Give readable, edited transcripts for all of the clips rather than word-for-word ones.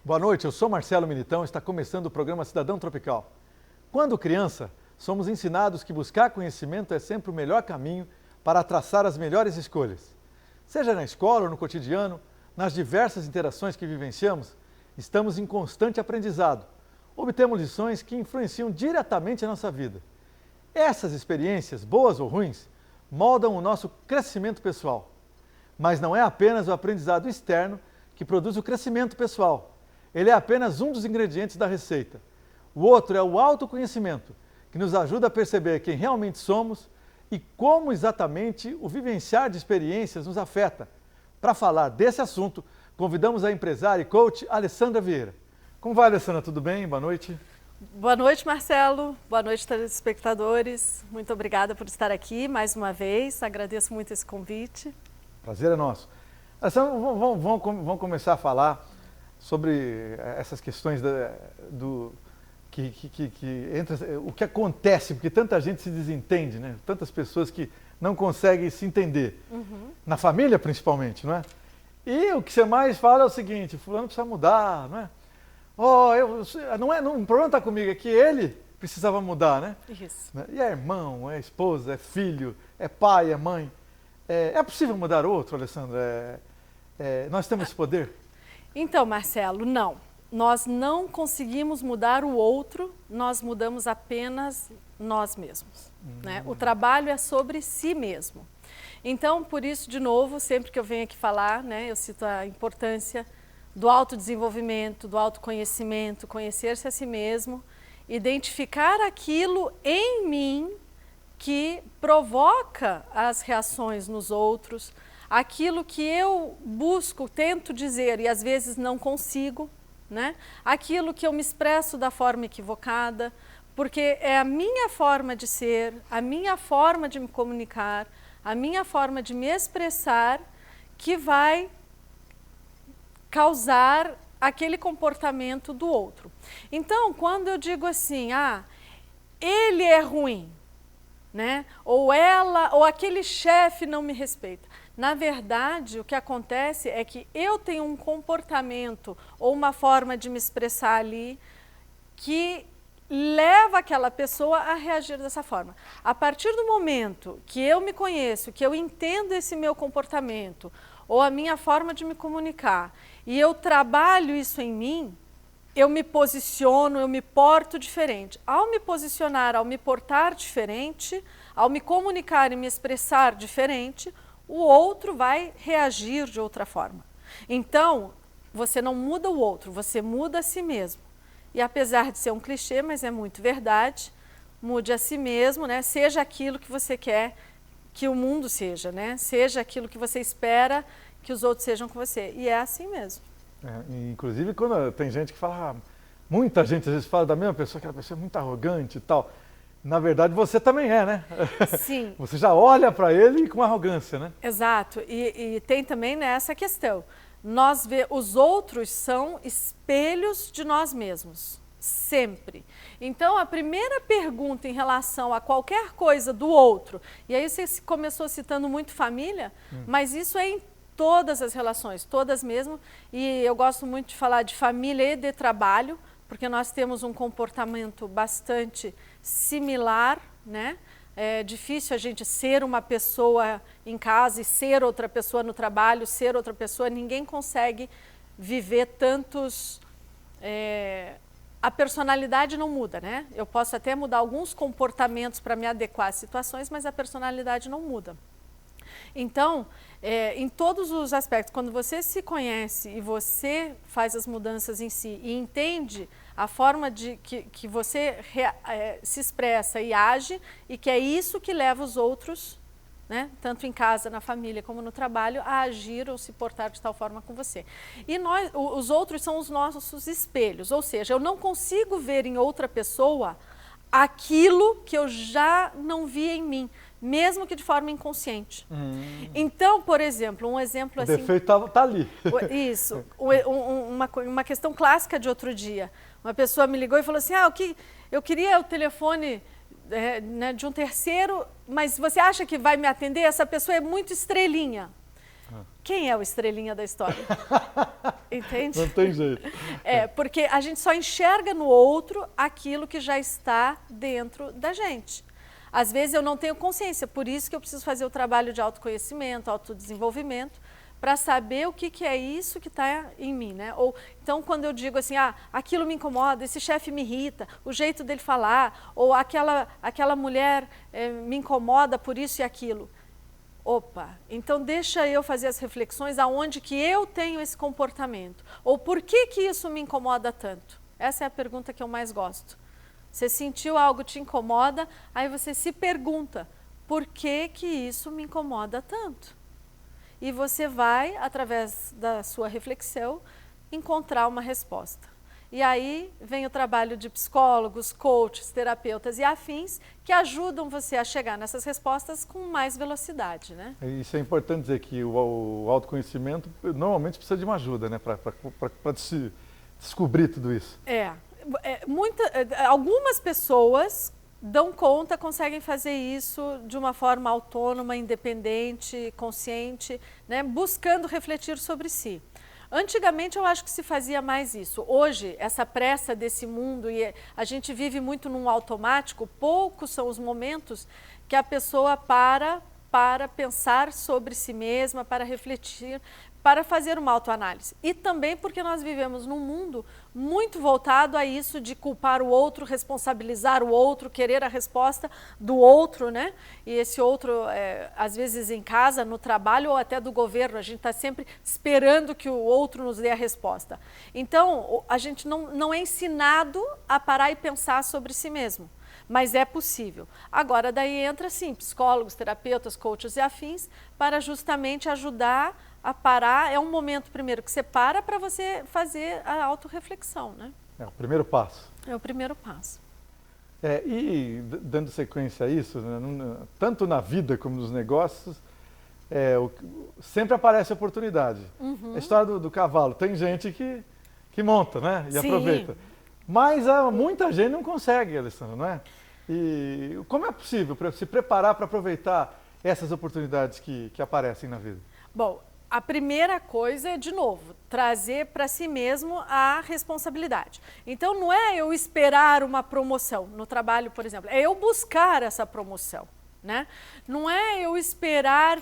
Boa noite, eu sou Marcelo Militão e está começando o programa Cidadão Tropical. Quando criança, somos ensinados que buscar conhecimento é sempre o melhor caminho para traçar as melhores escolhas. Seja na escola ou no cotidiano, nas diversas interações que vivenciamos, estamos em constante aprendizado. Obtemos lições que influenciam diretamente a nossa vida. Essas experiências, boas ou ruins, moldam o nosso crescimento pessoal. Mas não é apenas o aprendizado externo que produz o crescimento pessoal. Ele é apenas um dos ingredientes da receita. O outro é o autoconhecimento, que nos ajuda a perceber quem realmente somos e como exatamente o vivenciar de experiências nos afeta. Para falar desse assunto, convidamos a empresária e coach Alessandra Vieira. Como vai, Alessandra? Tudo bem? Boa noite. Boa noite, Marcelo. Boa noite, telespectadores. Muito obrigada por estar aqui mais uma vez. Agradeço muito esse convite. Prazer é nosso. Alessandra, vamos começar a falar sobre essas questões o que acontece, porque tanta gente se desentende, né? Tantas pessoas que não conseguem se entender, na família principalmente, não é? E o que você mais fala é o seguinte: fulano precisa mudar, não é? O problema está comigo, é que ele precisava mudar, né? Isso. E é irmão, é esposa, é filho, é pai, é mãe. É possível mudar outro, Alessandra? Nós temos esse poder? Então, Marcelo, não. Nós não conseguimos mudar o outro, nós mudamos apenas nós mesmos. Né? O trabalho é sobre si mesmo. Então, por isso, de novo, sempre que eu venho aqui falar, né, eu cito a importância do autodesenvolvimento, do autoconhecimento, conhecer-se a si mesmo, identificar aquilo em mim que provoca as reações nos outros, aquilo que eu busco, tento dizer e às vezes não consigo, né? Aquilo que eu me expresso da forma equivocada, porque é a minha forma de ser, a minha forma de me comunicar, a minha forma de me expressar que vai causar aquele comportamento do outro. Então, quando eu digo assim, ele é ruim, né? Ou ela, ou aquele chefe não me respeita. Na verdade, o que acontece é que eu tenho um comportamento ou uma forma de me expressar ali que leva aquela pessoa a reagir dessa forma. A partir do momento que eu me conheço, que eu entendo esse meu comportamento ou a minha forma de me comunicar e eu trabalho isso em mim, eu me posiciono, eu me porto diferente. Ao me posicionar, ao me portar diferente, ao me comunicar e me expressar diferente, o outro vai reagir de outra forma. Então, você não muda o outro, você muda a si mesmo. E apesar de ser um clichê, mas é muito verdade, mude a si mesmo, né? Seja aquilo que você quer que o mundo seja, né? Seja aquilo que você espera que os outros sejam com você. E é assim mesmo. Inclusive, quando tem gente que fala, muita gente às vezes fala da mesma pessoa, que aquela pessoa é muito arrogante e tal. Na verdade, você também é, né? Sim. Você já olha para ele com arrogância, né? Exato. E tem também nessa questão. Os outros são espelhos de nós mesmos, sempre. Então, a primeira pergunta em relação a qualquer coisa do outro, e aí você começou citando muito família, mas isso é em todas as relações, todas mesmo, e eu gosto muito de falar de família e de trabalho, porque nós temos um comportamento bastante similar, né? É difícil a gente ser uma pessoa em casa e ser outra pessoa no trabalho, ser outra pessoa, ninguém consegue viver tantos... A personalidade não muda, né? Eu posso até mudar alguns comportamentos para me adequar às situações, mas a personalidade não muda. Então, em todos os aspectos, quando você se conhece e você faz as mudanças em si e entende a forma que você se expressa e age, e que é isso que leva os outros, né, tanto em casa, na família, como no trabalho, a agir ou se portar de tal forma com você. E os outros são os nossos espelhos, ou seja, eu não consigo ver em outra pessoa aquilo que eu já não vi em mim, mesmo que de forma inconsciente. Então, por exemplo, um exemplo assim... O defeito tá ali. Isso. Uma questão clássica de outro dia. Uma pessoa me ligou e falou assim, eu queria o telefone né, de um terceiro, mas você acha que vai me atender? Essa pessoa é muito estrelinha. quem é o estrelinha da história? Entende? Não tem jeito. Porque a gente só enxerga no outro aquilo que já está dentro da gente. Às vezes eu não tenho consciência, por isso que eu preciso fazer o trabalho de autoconhecimento, autodesenvolvimento, para saber o que é isso que está em mim, né? Ou, então, quando eu digo assim, aquilo me incomoda, esse chefe me irrita, o jeito dele falar, ou aquela mulher me incomoda por isso e aquilo. Opa, então deixa eu fazer as reflexões aonde que eu tenho esse comportamento. Ou por que isso me incomoda tanto? Essa é a pergunta que eu mais gosto. Você sentiu algo te incomoda, aí você se pergunta, por que isso me incomoda tanto? E você vai, através da sua reflexão, encontrar uma resposta. E aí vem o trabalho de psicólogos, coaches, terapeutas e afins que ajudam você a chegar nessas respostas com mais velocidade, né? Isso é importante dizer que o autoconhecimento normalmente precisa de uma ajuda, né? Para descobrir tudo isso. Algumas pessoas dão conta, conseguem fazer isso de uma forma autônoma, independente, consciente, né? Buscando refletir sobre si. Antigamente eu acho que se fazia mais isso. Hoje, essa pressa desse mundo, e a gente vive muito num automático, poucos são os momentos que a pessoa para pensar sobre si mesma, para refletir, para fazer uma autoanálise. E também porque nós vivemos num mundo muito voltado a isso de culpar o outro, responsabilizar o outro, querer a resposta do outro, né? E esse outro, às vezes em casa, no trabalho ou até do governo, a gente está sempre esperando que o outro nos dê a resposta. Então, a gente não é ensinado a parar e pensar sobre si mesmo. Mas é possível. Agora, daí entra, sim, psicólogos, terapeutas, coaches e afins, para justamente ajudar a parar. É um momento, primeiro, que você para você fazer a autorreflexão, né? É o primeiro passo. É o primeiro passo. E dando sequência a isso, né, tanto na vida como nos negócios, sempre aparece oportunidade. Uhum. A história do cavalo, tem gente que monta, né? E Sim. aproveita. Mas muita gente não consegue, Alessandra, não é? E como é possível se preparar para aproveitar essas oportunidades que aparecem na vida? Bom, a primeira coisa é, de novo, trazer para si mesmo a responsabilidade. Então, não é eu esperar uma promoção no trabalho, por exemplo, é eu buscar essa promoção, né? Não é eu esperar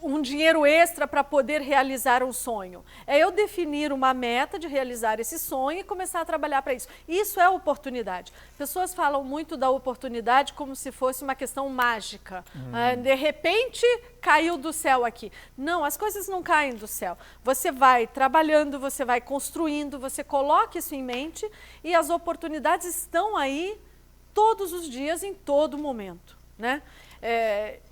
um dinheiro extra para poder realizar um sonho. É eu definir uma meta de realizar esse sonho e começar a trabalhar para isso. Isso é oportunidade. Pessoas falam muito da oportunidade como se fosse uma questão mágica. De repente, caiu do céu aqui. Não, as coisas não caem do céu. Você vai trabalhando, você vai construindo, você coloca isso em mente e as oportunidades estão aí todos os dias, em todo momento, né?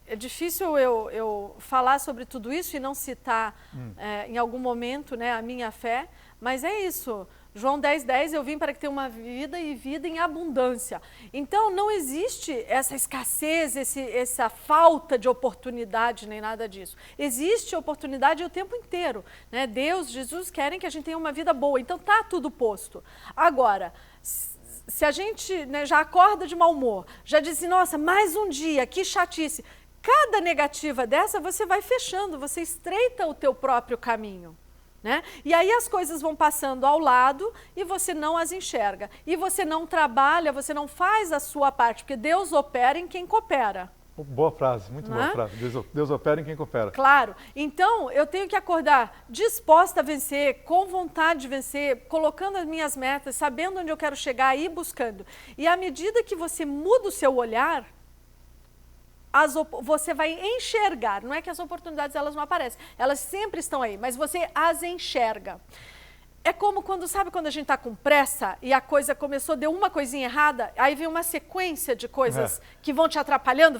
É difícil eu falar sobre tudo isso e não citar em algum momento, né, a minha fé, mas é isso. João 10:10, eu vim para que tenha uma vida e vida em abundância. Então, não existe essa escassez, essa falta de oportunidade, nem nada disso. Existe oportunidade o tempo inteiro, né? Deus, Jesus querem que a gente tenha uma vida boa, então tá tudo posto. Agora, se a gente, né, já acorda de mau humor, já diz assim, nossa, mais um dia, que chatice. Cada negativa dessa, você vai fechando, você estreita o teu próprio caminho, né? E aí as coisas vão passando ao lado e você não as enxerga. E você não trabalha, você não faz a sua parte, porque Deus opera em quem coopera. Boa frase, muito boa frase. Deus opera em quem coopera. Claro. Então, eu tenho que acordar disposta a vencer, com vontade de vencer, colocando as minhas metas, sabendo onde eu quero chegar e ir buscando. E à medida que você muda o seu olhar, você vai enxergar. Não é que as oportunidades elas não aparecem, elas sempre estão aí, mas você as enxerga. É como quando a gente está com pressa e a coisa começou, deu uma coisinha errada, aí vem uma sequência de coisas que vão te atrapalhando.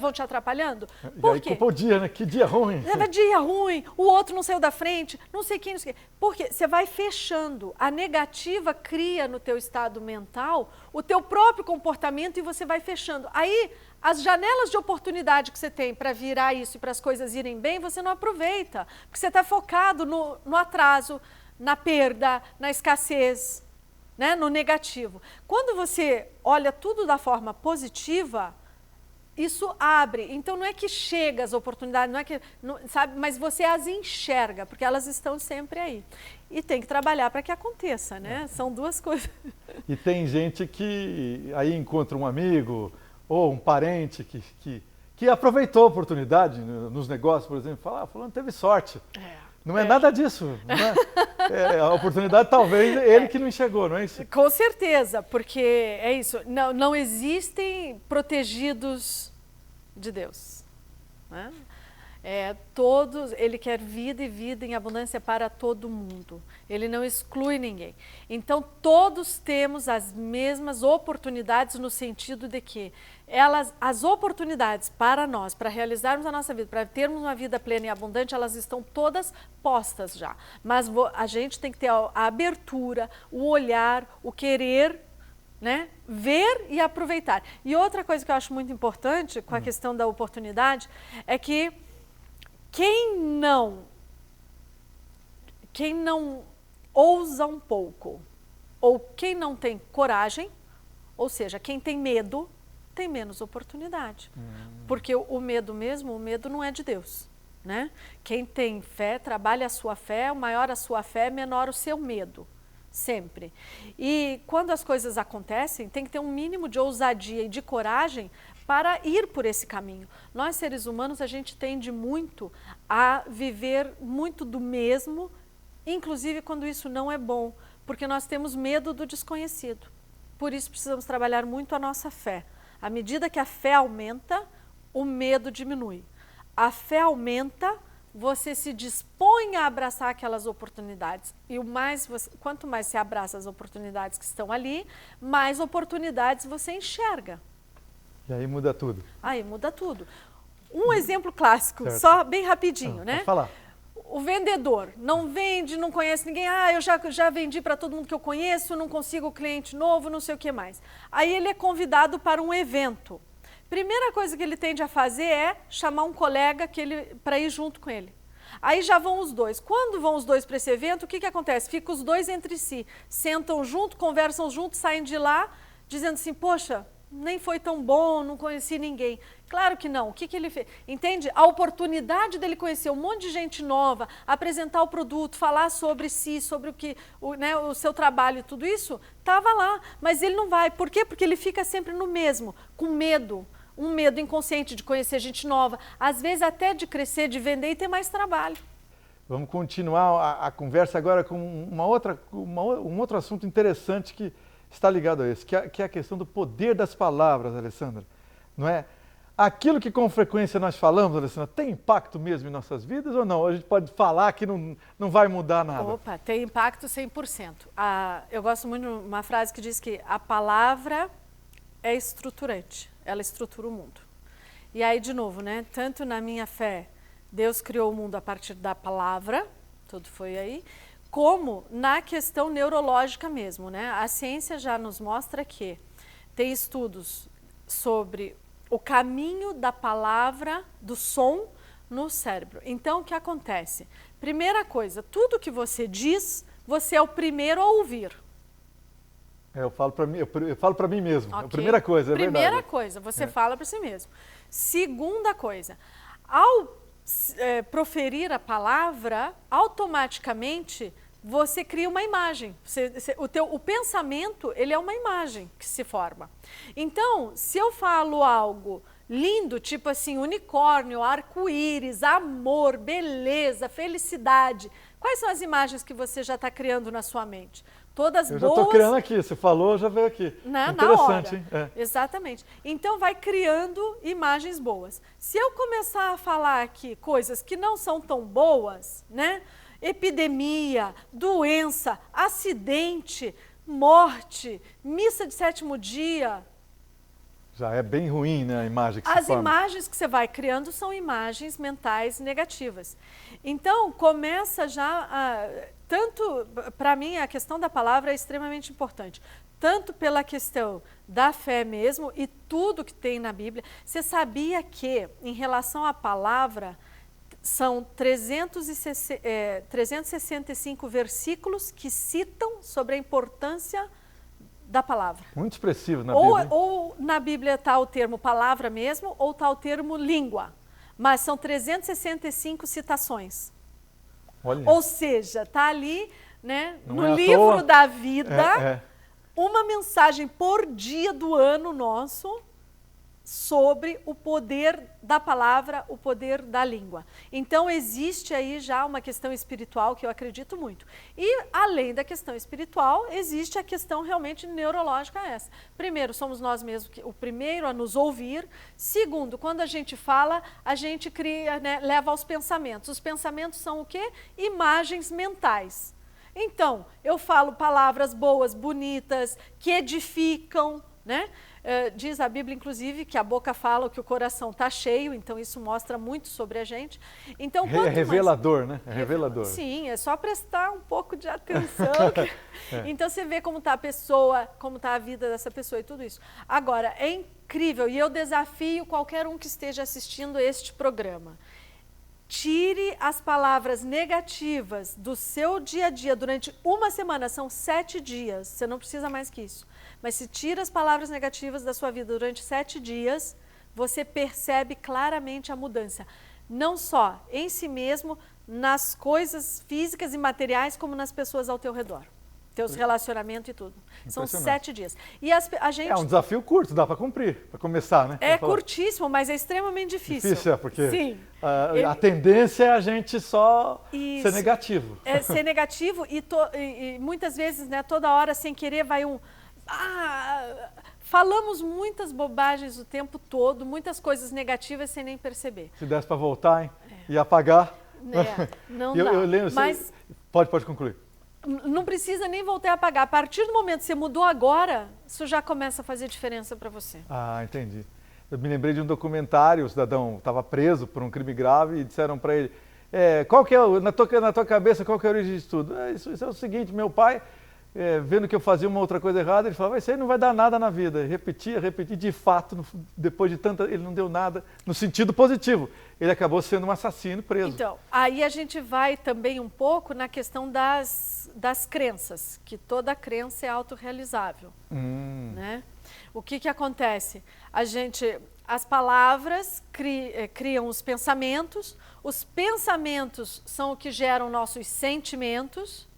Por quê? Culpa o dia, né? Que dia ruim. Dia ruim, o outro não saiu da frente, não sei quem. Porque você vai fechando. A negativa cria no teu estado mental o teu próprio comportamento e você vai fechando. Aí, as janelas de oportunidade que você tem para virar isso e para as coisas irem bem, você não aproveita. Porque você está focado no atraso, na perda, na escassez, né? No negativo. Quando você olha tudo da forma positiva, isso abre. Então não é que chega as oportunidades, não é que, não, sabe, mas você as enxerga, porque elas estão sempre aí. E tem que trabalhar para que aconteça, né? São duas coisas. E tem gente que aí encontra um amigo ou um parente que aproveitou a oportunidade nos negócios, por exemplo, fala, fulano teve sorte. Não é nada disso. Não é, a oportunidade talvez ele que não enxergou, não é isso? Com certeza, porque é isso. Não existem protegidos de Deus. Né? Todos, ele quer vida e vida em abundância para todo mundo. Ele não exclui ninguém. Então, todos temos as mesmas oportunidades no sentido de que as oportunidades para nós, para realizarmos a nossa vida, para termos uma vida plena e abundante, elas estão todas postas já. Mas a gente tem que ter a abertura, o olhar, o querer, né? Ver e aproveitar. E outra coisa que eu acho muito importante com a questão da oportunidade é que quem não ousa um pouco, ou quem não tem coragem, ou seja, quem tem medo, tem menos oportunidade. Porque o medo mesmo, o medo não é de Deus. Né? Quem tem fé, trabalha a sua fé, o maior a sua fé, menor o seu medo. Sempre. E quando as coisas acontecem, tem que ter um mínimo de ousadia e de coragem para ir por esse caminho. Nós, seres humanos, a gente tende muito a viver muito do mesmo, inclusive quando isso não é bom, porque nós temos medo do desconhecido. Por isso precisamos trabalhar muito a nossa fé. À medida que a fé aumenta, o medo diminui. A fé aumenta, você se dispõe a abraçar aquelas oportunidades. E quanto mais você abraça as oportunidades que estão ali, mais oportunidades você enxerga. E aí muda tudo. Aí muda tudo. Um exemplo clássico, certo. Só bem rapidinho, né? Pode falar. O vendedor não vende, não conhece ninguém. Eu já vendi para todo mundo que eu conheço, não consigo cliente novo, não sei o que mais. Aí ele é convidado para um evento. Primeira coisa que ele tende a fazer é chamar um colega para ir junto com ele. Aí já vão os dois. Quando vão os dois para esse evento, o que acontece? Ficam os dois entre si, sentam junto, conversam junto, saem de lá, dizendo assim, poxa, nem foi tão bom, não conheci ninguém. Claro que não. O que ele fez? Entende? A oportunidade dele conhecer um monte de gente nova, apresentar o produto, falar sobre si, sobre o seu trabalho e tudo isso, estava lá. Mas ele não vai. Por quê? Porque ele fica sempre no mesmo, com medo. Um medo inconsciente de conhecer gente nova, às vezes até de crescer, de vender e ter mais trabalho. Vamos continuar a conversa agora com um outro assunto interessante que está ligado a esse, que é a questão do poder das palavras, Alessandra. Não é? Aquilo que com frequência nós falamos, Alessandra, tem impacto mesmo em nossas vidas ou não? A gente pode falar que não vai mudar nada. Opa, tem impacto 100%. Eu gosto muito de uma frase que diz que a palavra é estruturante. Ela estrutura o mundo. E aí, de novo, né? Tanto na minha fé, Deus criou o mundo a partir da palavra, tudo foi aí, como na questão neurológica mesmo, né? A ciência já nos mostra que tem estudos sobre o caminho da palavra, do som no cérebro. Então, o que acontece? Primeira coisa, tudo que você diz, você é o primeiro a ouvir. Eu falo para mim mesmo. Okay. A primeira coisa, é verdade. Primeira coisa, você fala para si mesmo. Segunda coisa, ao proferir a palavra, automaticamente você cria uma imagem. O pensamento, ele é uma imagem que se forma. Então, se eu falo algo lindo, tipo assim, unicórnio, arco-íris, amor, beleza, felicidade, quais são as imagens que você já está criando na sua mente? Todas eu boas. Já estou criando aqui, você falou, já veio aqui. Interessante, hein? Exatamente. Então vai criando imagens boas. Se eu começar a falar aqui coisas que não são tão boas, né? Epidemia, doença, acidente, morte, missa de sétimo dia. Já é bem ruim, né, a imagem que se forma. As imagens que você vai criando são imagens mentais negativas. Então, começa já tanto, para mim, a questão da palavra é extremamente importante. Tanto pela questão da fé mesmo e tudo que tem na Bíblia. Você sabia que, em relação à palavra, são 365 versículos que citam sobre a importância da palavra. Muito expressivo na Bíblia. Ou na Bíblia está o termo palavra mesmo, ou está o termo língua. Mas são 365 citações. Olha. Ou seja, está ali, né, no é livro da vida, é. uma mensagem por dia do ano nosso sobre o poder da palavra, o poder da língua. Então, existe aí já uma questão espiritual que eu acredito muito. E, além da questão espiritual, existe a questão realmente neurológica essa. Primeiro, somos nós mesmos o primeiro a nos ouvir. Segundo, quando a gente fala, a gente cria, né, leva aos pensamentos. Os pensamentos são o quê? Imagens mentais. Então, eu falo palavras boas, bonitas, que edificam, né? Diz a Bíblia, inclusive, que a boca fala o que o coração está cheio, então isso mostra muito sobre a gente. Então, é revelador, né? É revelador. Sim, é só prestar um pouco de atenção. Então, você vê como está a pessoa, como está a vida dessa pessoa e tudo isso. Agora, é incrível, e eu desafio qualquer um que esteja assistindo este programa. Tire as palavras negativas do seu dia a dia durante uma semana, são 7 dias, você não precisa mais que isso. Mas se tira as palavras negativas da sua vida durante 7 dias, você percebe claramente a mudança. Não só em si mesmo, nas coisas físicas e materiais, como nas pessoas ao teu redor. Teus relacionamentos e tudo. São 7 dias. E a gente... É um desafio curto, dá para cumprir, para começar, né? É curtíssimo, mas é extremamente difícil. Difícil, porque sim. A tendência é a gente só ser negativo. É ser negativo e muitas vezes, né, toda hora, sem querer, vai falamos muitas bobagens o tempo todo, muitas coisas negativas sem nem perceber. Se desse para voltar, hein? E apagar. Não dá. Eu lembro, mas pode concluir. Não precisa nem voltar a apagar. A partir do momento que você mudou agora, isso já começa a fazer diferença para você. Ah, entendi. Eu me lembrei de um documentário, o cidadão estava preso por um crime grave e disseram para ele, qual que é, na tua cabeça, qual que é a origem disso tudo? Isso é o seguinte, meu pai, vendo que eu fazia uma outra coisa errada, ele falava, isso aí não vai dar nada na vida. Repetia, de fato, depois de tanta, ele não deu nada no sentido positivo. Ele acabou sendo um assassino preso. Então, aí a gente vai também um pouco na questão das crenças, que toda crença é autorrealizável. Né? O que acontece? As palavras criam os pensamentos são o que geram nossos sentimentos,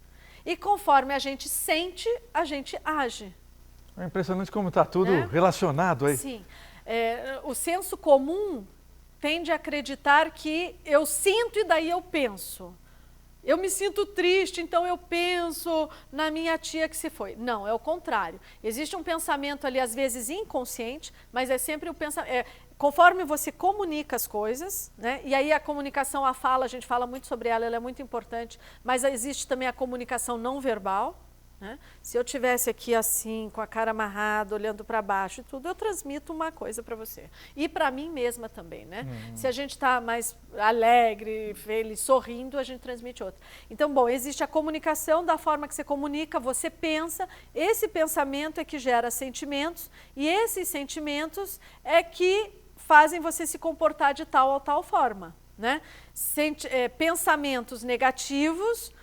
e conforme a gente sente, a gente age. É impressionante como está tudo relacionado aí. Sim. O senso comum tende a acreditar que eu sinto e daí eu penso. Eu me sinto triste, então eu penso na minha tia que se foi. Não, é o contrário. Existe um pensamento ali, às vezes inconsciente, mas é sempre o pensamento. Conforme você comunica as coisas, né? E aí a comunicação, a fala, a gente fala muito sobre ela é muito importante, mas existe também a comunicação não verbal. Né? Se eu tivesse aqui assim, com a cara amarrada, olhando para baixo e tudo, eu transmito uma coisa para você. E para mim mesma também, né? Se a gente está mais alegre, feliz, sorrindo, a gente transmite outra. Então, bom, existe a comunicação, da forma que você comunica, você pensa, esse pensamento é que gera sentimentos, e esses sentimentos é que fazem você se comportar de tal ou tal forma, né? Pensamentos negativos,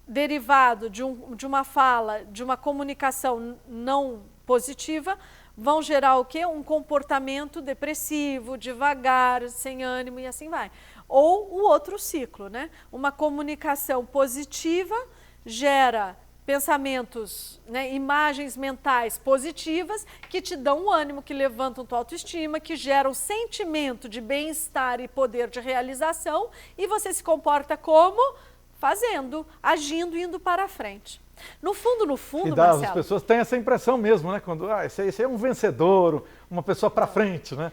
derivado de uma fala, de uma comunicação não positiva, vão gerar o quê? Um comportamento depressivo, devagar, sem ânimo e assim vai. Ou o outro ciclo, né? Uma comunicação positiva gera pensamentos, né, imagens mentais positivas que te dão um ânimo, que levantam tua autoestima, que geram sentimento de bem-estar e poder de realização, e você se comporta como? Fazendo, agindo, indo para a frente. No fundo, Marcelo... As pessoas têm essa impressão mesmo, né? Quando esse é um vencedor, uma pessoa para frente, né?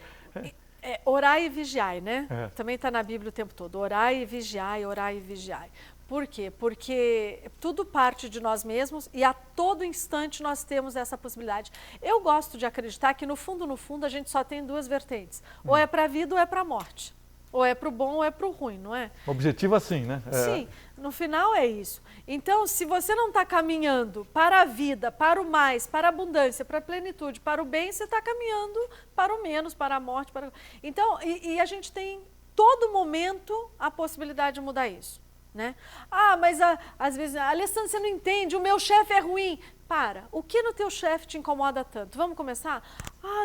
Orai e vigiai, né? Também está na Bíblia o tempo todo. Orai e vigiai, orai e vigiai. Por quê? Porque tudo parte de nós mesmos e a todo instante nós temos essa possibilidade. Eu gosto de acreditar que no fundo, a gente só tem duas vertentes. Ou é para a vida ou é para a morte. Ou é para o bom ou é para o ruim, não é? Objetivo assim, né? Sim, no final é isso. Então, se você não está caminhando para a vida, para o mais, para a abundância, para a plenitude, para o bem, você está caminhando para o menos, para a morte. Então, e a gente tem todo momento a possibilidade de mudar isso. né? Mas às vezes, Alessandra, você não entende, o meu chefe é ruim. Para, o que no teu chefe te incomoda tanto? Vamos começar?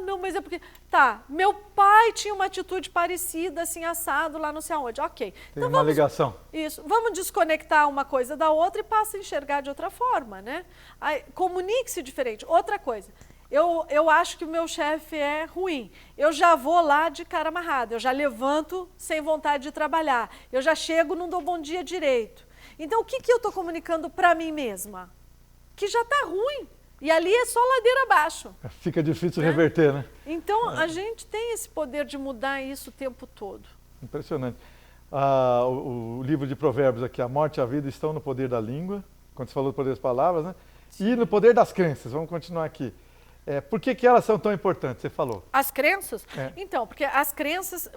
Não, mas é porque... Tá, meu pai tinha uma atitude parecida, assim, assado, lá não sei aonde. Ok. Tem então, uma ligação. Isso, vamos desconectar uma coisa da outra e passa a enxergar de outra forma, né? Comunique-se diferente. Outra coisa, eu acho que o meu chefe é ruim. Eu já vou lá de cara amarrada, eu já levanto sem vontade de trabalhar. Eu já chego, não dou bom dia direito. Então, o que eu estou comunicando para mim mesma? Que já está ruim. E ali é só ladeira abaixo. Fica difícil reverter, né? Então, a gente tem esse poder de mudar isso o tempo todo. Impressionante. O livro de Provérbios aqui, a morte e a vida estão no poder da língua, quando você falou do poder das palavras, né? E no poder das crenças. Vamos continuar aqui. Por que elas são tão importantes? Você falou. As crenças? Então, porque as crenças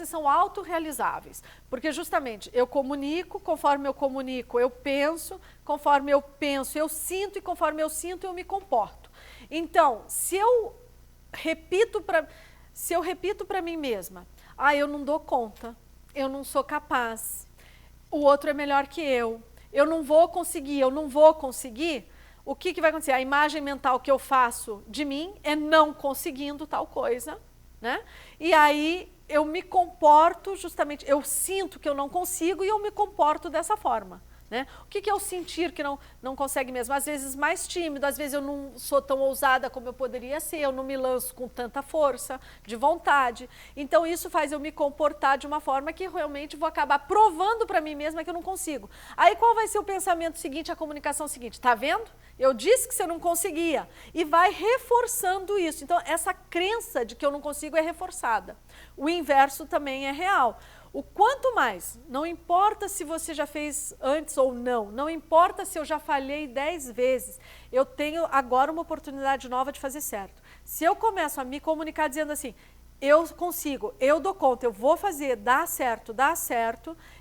são autorrealizáveis. Porque justamente eu comunico, conforme eu comunico, eu penso, conforme eu penso, eu sinto, e conforme eu sinto, eu me comporto. Então, se eu repito para mim mesma, eu não dou conta, eu não sou capaz, o outro é melhor que eu não vou conseguir, o que vai acontecer? A imagem mental que eu faço de mim é não conseguindo tal coisa, né? E aí eu me comporto justamente, eu sinto que eu não consigo e eu me comporto dessa forma, né? O que é o sentir que não consegue mesmo? Às vezes mais tímido, às vezes eu não sou tão ousada como eu poderia ser, eu não me lanço com tanta força, de vontade. Então isso faz eu me comportar de uma forma que realmente vou acabar provando para mim mesma que eu não consigo. Aí qual vai ser o pensamento seguinte, a comunicação seguinte? Tá vendo? Eu disse que você não conseguia. E vai reforçando isso. Então essa crença de que eu não consigo é reforçada. O inverso também é real. O quanto mais, não importa se você já fez antes ou não importa se eu já falhei 10 vezes, eu tenho agora uma oportunidade nova de fazer certo. Se eu começo a me comunicar dizendo assim, eu consigo, eu dou conta, eu vou fazer, dá certo,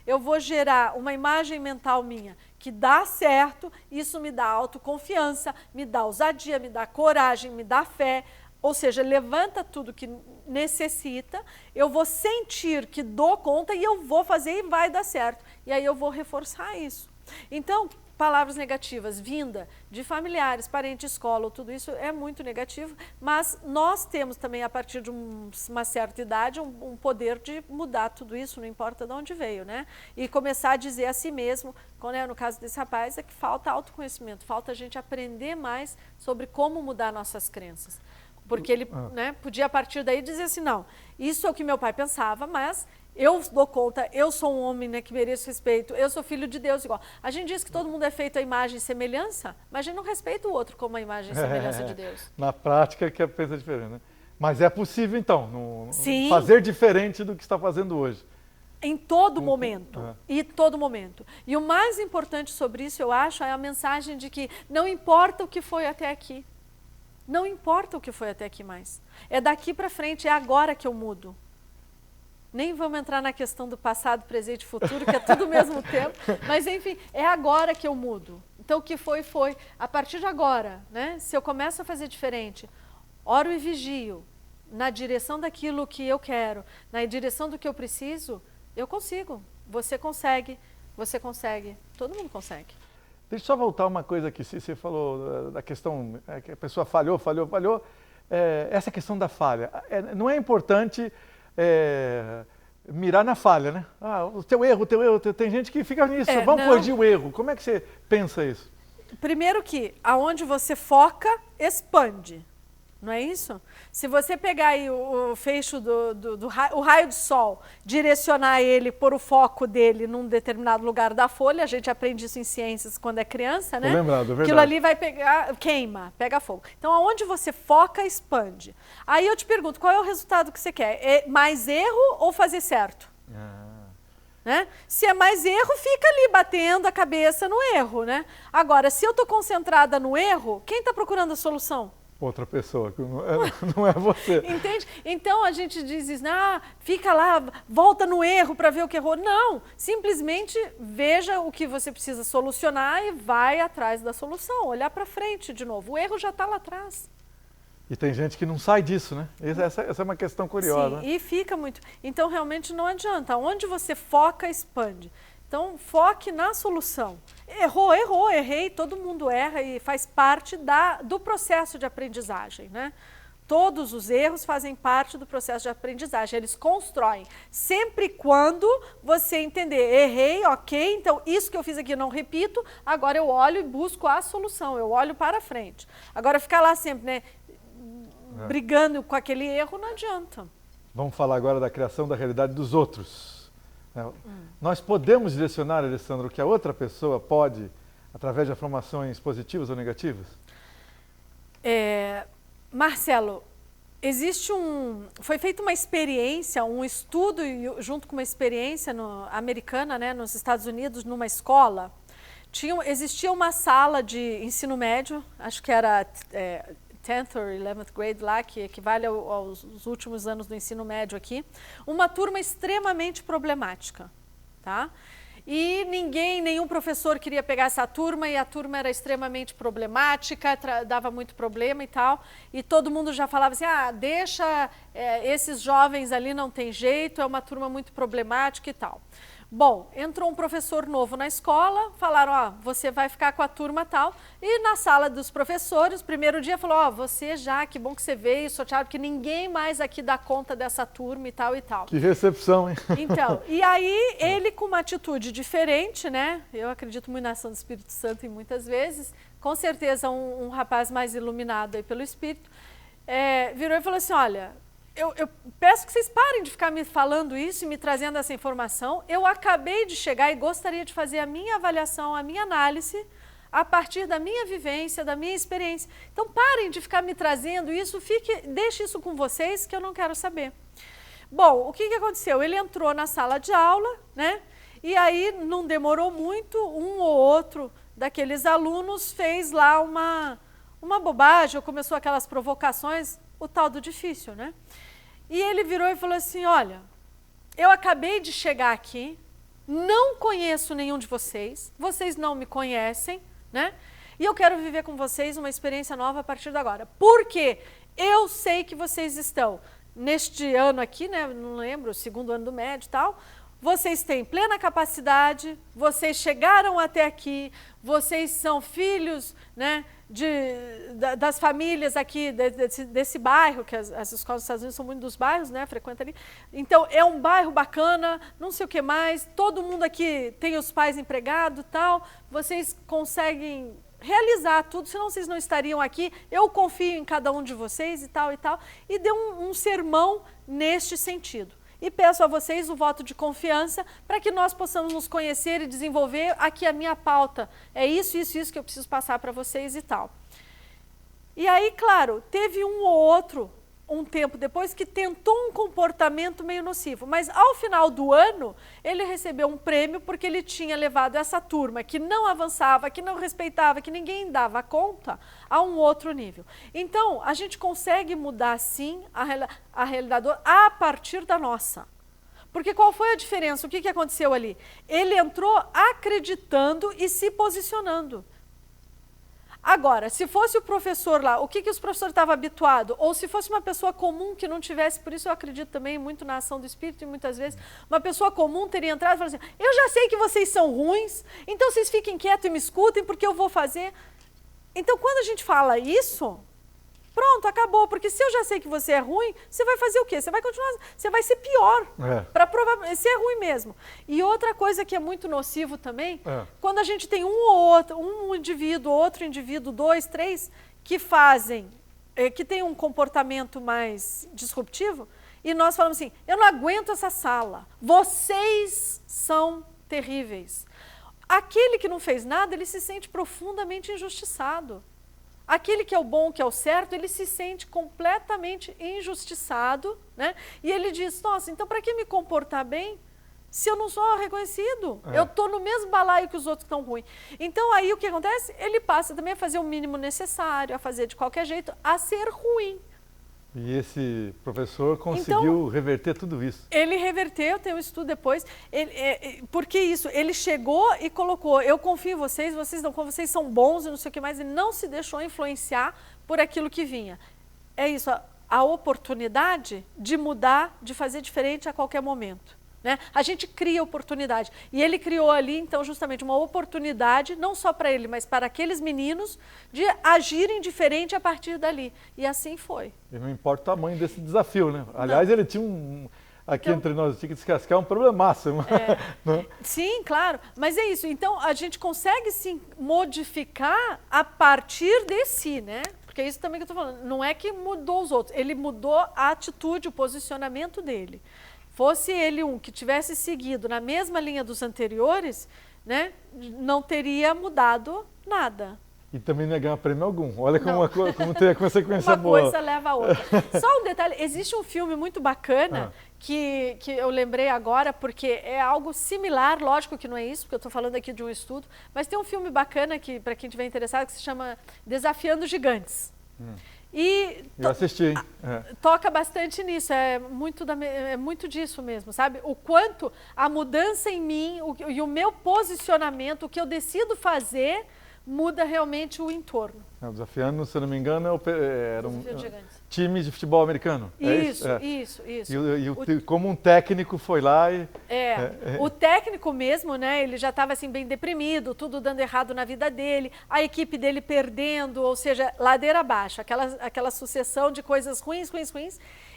eu vou gerar uma imagem mental minha que dá certo, isso me dá autoconfiança, me dá ousadia, me dá coragem, me dá fé. Ou seja, levanta tudo que necessita, eu vou sentir que dou conta e eu vou fazer e vai dar certo. E aí eu vou reforçar isso. Então, palavras negativas, vinda de familiares, parentes, escola, tudo isso é muito negativo, mas nós temos também, a partir de uma certa idade, um poder de mudar tudo isso, não importa de onde veio, né? E começar a dizer a si mesmo, no caso desse rapaz, é que falta autoconhecimento, falta a gente aprender mais sobre como mudar nossas crenças. Porque ele podia, a partir daí, dizer assim, não, isso é o que meu pai pensava, mas eu dou conta, eu sou um homem, né, que mereço respeito, eu sou filho de Deus igual. A gente diz que todo mundo é feito à imagem e semelhança, mas a gente não respeita o outro como a imagem e semelhança de Deus. Na prática que pensa diferente, né? Mas é possível, então, Sim, fazer diferente do que está fazendo hoje. Em todo momento, e todo momento. E o mais importante sobre isso, eu acho, é a mensagem de que não importa o que foi até aqui. Não importa o que foi até aqui mais. É daqui para frente, é agora que eu mudo. Nem vamos entrar na questão do passado, presente e futuro, que é tudo ao mesmo tempo. Mas, enfim, é agora que eu mudo. Então, o que foi, foi. A partir de agora, né? Se eu começo a fazer diferente, oro e vigio, na direção daquilo que eu quero, na direção do que eu preciso, eu consigo. Você consegue, todo mundo consegue. Deixa eu só voltar uma coisa aqui, você falou da questão que a pessoa falhou. Essa questão da falha, não é importante mirar na falha, né? O teu erro, tem gente que fica nisso, vamos corrigir o erro. Como é que você pensa isso? Primeiro que, aonde você foca, expande. Não é isso? Se você pegar aí o fecho o raio de sol, direcionar ele, pôr o foco dele num determinado lugar da folha, a gente aprende isso em ciências quando é criança, né? Lembrado, é verdade. Aquilo ali vai pegar, queima, pega fogo. Então, aonde você foca, expande. Aí eu te pergunto, qual é o resultado que você quer? É mais erro ou fazer certo? Né? Se é mais erro, fica ali batendo a cabeça no erro, né? Agora, se eu estou concentrada no erro, quem está procurando a solução? Outra pessoa, que não é você. Entende? Então a gente diz isso, fica lá, volta no erro para ver o que errou. Não, simplesmente veja o que você precisa solucionar e vai atrás da solução, olhar para frente de novo. O erro já está lá atrás. E tem gente que não sai disso, né? Essa é uma questão curiosa. Sim, e fica muito. Então, realmente não adianta. Onde você foca, expande. Então, foque na solução. Errei, todo mundo erra e faz parte do processo de aprendizagem, né? Todos os erros fazem parte do processo de aprendizagem, eles constroem. Sempre quando você entender, errei, ok, então isso que eu fiz aqui eu não repito, agora eu olho e busco a solução, eu olho para frente. Agora ficar lá sempre, né, brigando com aquele erro não adianta. Vamos falar agora da criação da realidade dos outros. Nós podemos direcionar, Alessandro, o que a outra pessoa pode, através de afirmações positivas ou negativas? Marcelo, foi feita uma experiência, um estudo junto com uma experiência americana, né, nos Estados Unidos, numa escola. Existia uma sala de ensino médio, acho que era 10th or 11th grade lá, que equivale aos últimos anos do ensino médio aqui, uma turma extremamente problemática, tá? E nenhum professor queria pegar essa turma e a turma era extremamente problemática, dava muito problema e tal. E todo mundo já falava assim, deixa esses jovens ali, não tem jeito, é uma turma muito problemática e tal. Bom, entrou um professor novo na escola, falaram, você vai ficar com a turma tal. E na sala dos professores, primeiro dia, falou, você já, que bom que você veio, sorteado, porque ninguém mais aqui dá conta dessa turma e tal e tal. Que recepção, hein? Então, e aí ele com uma atitude diferente, né? Eu acredito muito na ação do Espírito Santo e muitas vezes, com certeza um rapaz mais iluminado aí pelo Espírito, virou e falou assim, olha, eu peço que vocês parem de ficar me falando isso e me trazendo essa informação. Eu acabei de chegar e gostaria de fazer a minha avaliação, a minha análise, a partir da minha vivência, da minha experiência. Então, parem de ficar me trazendo isso, deixe isso com vocês que eu não quero saber. Bom, o que aconteceu? Ele entrou na sala de aula, né? E aí não demorou muito, um ou outro daqueles alunos fez lá uma bobagem, ou começou aquelas provocações, o tal do difícil, né? E ele virou e falou assim, olha, eu acabei de chegar aqui, não conheço nenhum de vocês, vocês não me conhecem, né? E eu quero viver com vocês uma experiência nova a partir de agora. Porque eu sei que vocês estão neste ano aqui, né? Não lembro, o segundo ano do médio e tal. Vocês têm plena capacidade, vocês chegaram até aqui, vocês são filhos, né, das famílias aqui desse bairro, que as escolas dos Estados Unidos são muito dos bairros, né, frequenta ali. Então, é um bairro bacana, não sei o que mais, todo mundo aqui tem os pais empregados e tal, vocês conseguem realizar tudo, senão vocês não estariam aqui, eu confio em cada um de vocês e tal, e deu um sermão neste sentido. E peço a vocês o voto de confiança para que nós possamos nos conhecer e desenvolver aqui a minha pauta. É isso que eu preciso passar para vocês e tal. E aí, claro, teve um ou outro, um tempo depois, que tentou um comportamento meio nocivo. Mas ao final do ano, ele recebeu um prêmio porque ele tinha levado essa turma que não avançava, que não respeitava, que ninguém dava conta, a um outro nível. Então, a gente consegue mudar, sim, a realidade a partir da nossa. Porque qual foi a diferença? O que aconteceu ali? Ele entrou acreditando e se posicionando. Agora, se fosse o professor lá, o que os professores estavam habituados? Ou se fosse uma pessoa comum que não tivesse, por isso eu acredito também muito na ação do Espírito, e muitas vezes uma pessoa comum teria entrado e falado assim, eu já sei que vocês são ruins, então vocês fiquem quietos e me escutem porque eu vou fazer. Então, quando a gente fala isso, pronto, acabou, porque se eu já sei que você é ruim, você vai fazer o quê? Você vai continuar, você vai ser pior, para provar, você é ruim mesmo. E outra coisa que é muito nocivo também, quando a gente tem um ou outro, um indivíduo, outro indivíduo, 2, 3, que que tem um comportamento mais disruptivo, e nós falamos assim, eu não aguento essa sala, vocês são terríveis. Aquele que não fez nada, ele se sente profundamente injustiçado. Aquele que é o bom, que é o certo, ele se sente completamente injustiçado, né? E ele diz, nossa, então para que me comportar bem se eu não sou reconhecido? Eu estou no mesmo balaio que os outros que estão ruins. Então aí o que acontece? Ele passa também a fazer o mínimo necessário, a fazer de qualquer jeito, a ser ruim. E esse professor conseguiu reverter tudo isso. Ele reverteu, tem um estudo depois. Porque isso? Ele chegou e colocou, eu confio em vocês, vocês são bons e não sei o que mais, e não se deixou influenciar por aquilo que vinha. é isso, a oportunidade de mudar, de fazer diferente a qualquer momento. Né? A gente cria oportunidade. E ele criou ali, então, justamente uma oportunidade, não só para ele, mas para aqueles meninos, de agirem diferente a partir dali. E assim foi. E não importa o tamanho desse desafio, né? Aliás, ele tinha aqui então, entre nós, tinha que descascar um problemaço. Né? Sim, claro. Mas é isso. Então, a gente consegue, sim, modificar a partir de si, né? Porque é isso também que eu estou falando. Não é que mudou os outros. Ele mudou a atitude, o posicionamento dele. Fosse ele que tivesse seguido na mesma linha dos anteriores, né, não teria mudado nada. E também não ia ganhar prêmio algum. Olha como tem a consequência boa. Uma coisa leva a outra. Só um detalhe, existe um filme muito bacana que eu lembrei agora, porque é algo similar, lógico que não é isso, porque eu estou falando aqui de um estudo, mas tem um filme bacana, que para quem estiver interessado, que se chama Desafiando Gigantes. Eu assisti, hein? Toca bastante nisso, é muito disso mesmo, sabe? O quanto a mudança em mim e o meu posicionamento, o que eu decido fazer, muda realmente o entorno. Desafiando, se não me engano, era um time de futebol americano. Isso. E como um técnico foi lá e... O técnico mesmo, né, ele já estava assim bem deprimido, tudo dando errado na vida dele, a equipe dele perdendo, ou seja, ladeira abaixo, aquela sucessão de coisas ruins.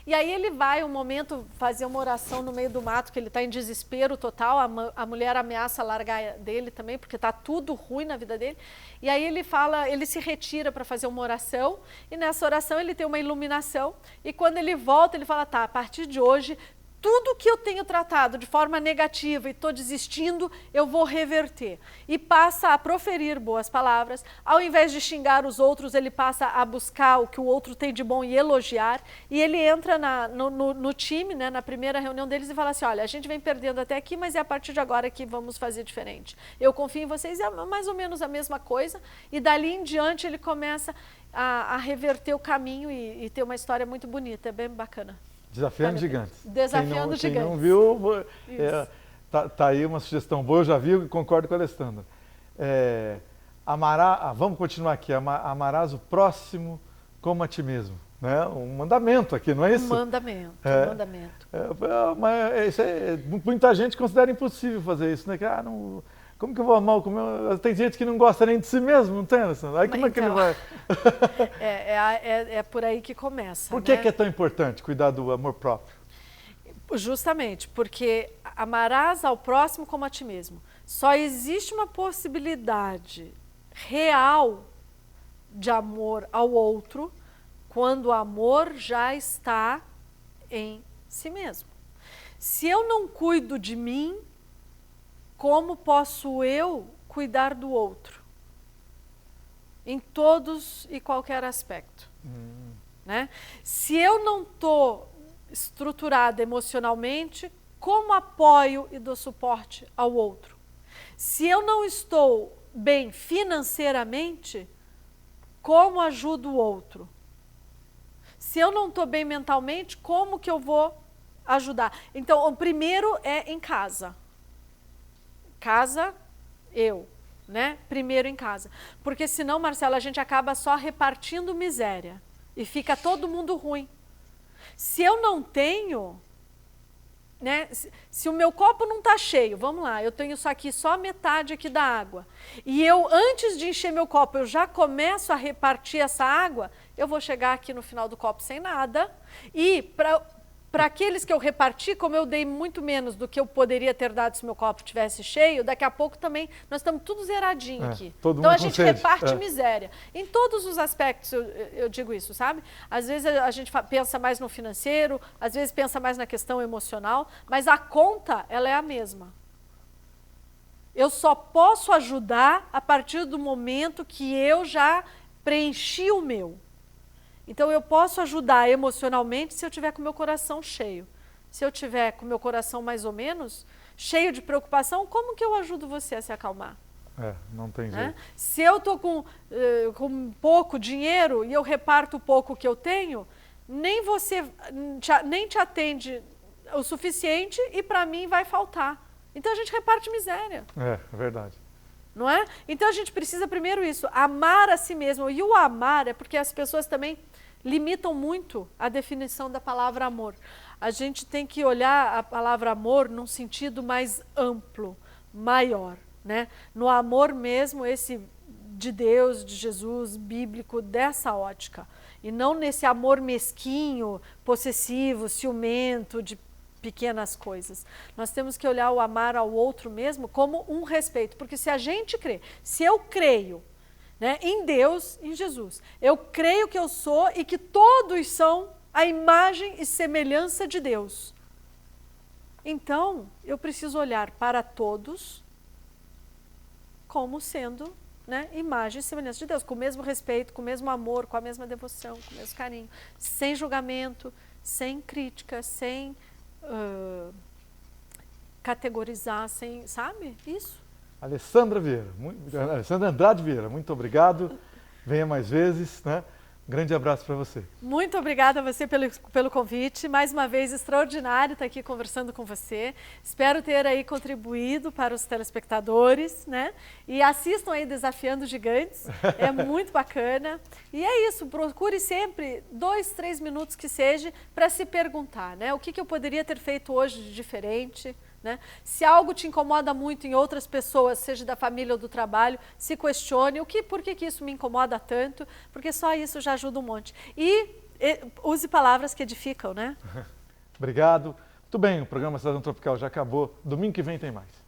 E aí ele vai um momento fazer uma oração no meio do mato, que ele está em desespero total, a mulher ameaça largar dele também, porque está tudo ruim na vida dele. E aí ele se retira para fazer uma oração, e nessa oração ele tem uma iluminação, e quando ele volta, ele fala, tá, a partir de hoje, tudo que eu tenho tratado de forma negativa e estou desistindo, eu vou reverter. E passa a proferir boas palavras. Ao invés de xingar os outros, ele passa a buscar o que o outro tem de bom e elogiar. E ele entra no time, né, na primeira reunião deles, e fala assim, olha, a gente vem perdendo até aqui, mas é a partir de agora que vamos fazer diferente. Eu confio em vocês, é mais ou menos a mesma coisa. E dali em diante ele começa a reverter o caminho e ter uma história muito bonita, é bem bacana. Desafiando Gigantes. Desafiando Gigantes. Quem não viu, tá aí uma sugestão boa, eu já vi e concordo com a Alessandra. Vamos continuar aqui. Amarás o próximo como a ti mesmo. Né? Um mandamento aqui, não é isso? Mandamento. Mas muita gente considera impossível fazer isso, né? Como que eu vou amar o meu... Tem gente que não gosta nem de si mesmo, não tem, Alessandra? Aí como é que ele vai... é por aí que começa. Por que é tão importante cuidar do amor próprio? Justamente, porque amarás ao próximo como a ti mesmo. Só existe uma possibilidade real de amor ao outro quando o amor já está em si mesmo. Se eu não cuido de mim, como posso eu cuidar do outro? Em todos e qualquer aspecto. Né? Se eu não estou estruturada emocionalmente, como apoio e dou suporte ao outro? Se eu não estou bem financeiramente, como ajudo o outro? Se eu não estou bem mentalmente, como que eu vou ajudar? Então, o primeiro é em casa. Casa, né? Primeiro em casa. Porque senão, Marcela, a gente acaba só repartindo miséria e fica todo mundo ruim. Se eu não tenho, né? Se o meu copo não está cheio, vamos lá, eu tenho só metade aqui da água, e eu, antes de encher meu copo, eu já começo a repartir essa água, eu vou chegar aqui no final do copo sem nada, e para aqueles que eu reparti, como eu dei muito menos do que eu poderia ter dado se meu copo estivesse cheio, daqui a pouco também nós estamos tudo zeradinho aqui. Então a gente reparte miséria. Em todos os aspectos eu digo isso, sabe? Às vezes a gente pensa mais no financeiro, às vezes pensa mais na questão emocional, mas a conta, ela é a mesma. Eu só posso ajudar a partir do momento que eu já preenchi o meu. Então, eu posso ajudar emocionalmente se eu tiver com o meu coração cheio. Se eu tiver com o meu coração mais ou menos cheio de preocupação, como que eu ajudo você a se acalmar? Não tem jeito. Se eu estou com pouco dinheiro e eu reparto o pouco que eu tenho, nem você nem te atende o suficiente e para mim vai faltar. Então, a gente reparte miséria. É verdade. não é? Então a gente precisa primeiro isso, amar a si mesmo. E o amar é porque as pessoas também limitam muito a definição da palavra amor. A gente tem que olhar a palavra amor num sentido mais amplo, maior, né? No amor mesmo, esse de Deus, de Jesus, bíblico, dessa ótica. E não nesse amor mesquinho, possessivo, ciumento, de pequenas coisas. Nós temos que olhar o amar ao outro mesmo como um respeito, porque se a gente crê, se eu creio, né, em Deus, em Jesus, eu creio que eu sou e que todos são a imagem e semelhança de Deus. Então, eu preciso olhar para todos como sendo, né, imagem e semelhança de Deus, com o mesmo respeito, com o mesmo amor, com a mesma devoção, com o mesmo carinho, sem julgamento, sem crítica, sem categorizar, sem, sabe? Isso. Alessandra Andrade Vieira, muito obrigado. Venha mais vezes, né? Grande abraço para você. Muito obrigada a você pelo convite. Mais uma vez, extraordinário estar aqui conversando com você. Espero ter aí contribuído para os telespectadores, né? E assistam aí Desafiando Gigantes. É muito bacana. E é isso, procure sempre 2, 3 minutos que seja para se perguntar, né? O que eu poderia ter feito hoje de diferente? Né? Se algo te incomoda muito em outras pessoas, seja da família ou do trabalho, se questione por que isso me incomoda tanto, porque só isso já ajuda um monte. E use palavras que edificam, né? Obrigado. Muito bem, o programa Cidadão Tropical já acabou. Domingo que vem tem mais.